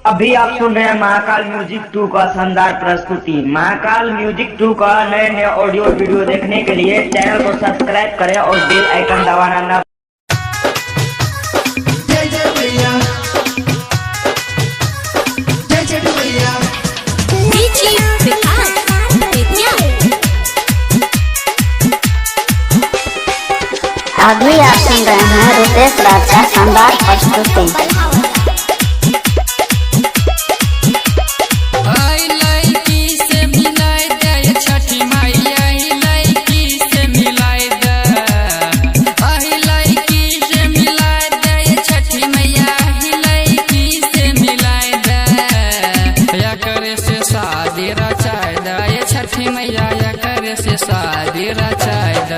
अभी आप सुन रहे हैं महाकाल म्यूजिक 2 का शानदार प्रस्तुति। महाकाल म्यूजिक 2 का नए नए ऑडियो वीडियो देखने के लिए चैनल को सब्सक्राइब करें और बेल आइकन दबाना ना। अभी आप सुन रहे हैं रुपेश राज का शानदार प्रस्तुति। छठी मैया या करे से शादी रचाय द,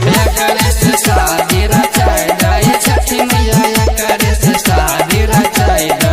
या करे से शादी रचाय द, ये छठी मैया या करे से शादी रचाय द।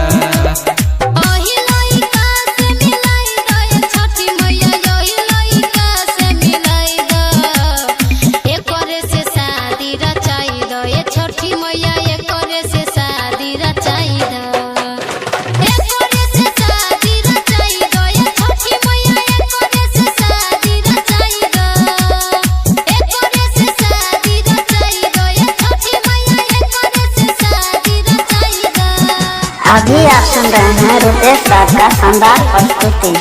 अभी आप सुन रहे हैं रुपेश राज का शानदार प्रस्तुति।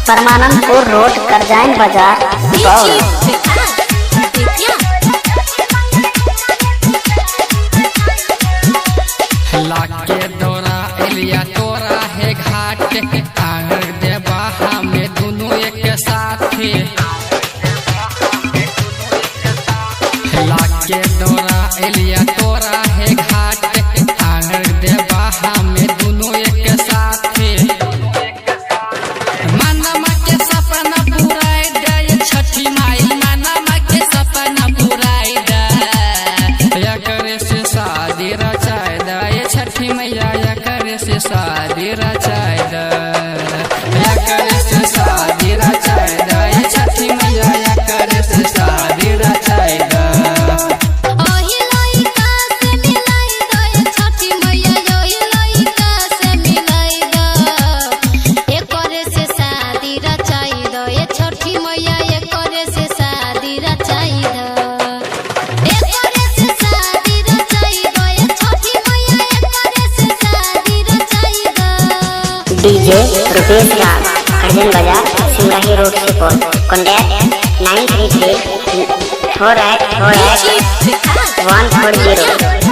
परमानंदपुर रोड करजाइन बाजार गौर। लाके दौरा एलिया तोरा है घाट, आंगर देवा हमें दोनों एक साथ। लाके दौरा एलिया तोरा है घाट, आंगर देवा हमें दोनों एक साथ। मानमा के सपना पुराय दे छठी माई, मानमा के सपना पुराय दे, या करे से शादी रचाय द, ये छठी मैया या करे से शादी रचाय द, या करे से शादी रचाय द, ये छठी मैया या करे से शादी रचाय द। डीजे रुपेश राज करजाइन बाजार सिमराही रोड सुपौल। कॉन्टैक्ट 933 4848 140।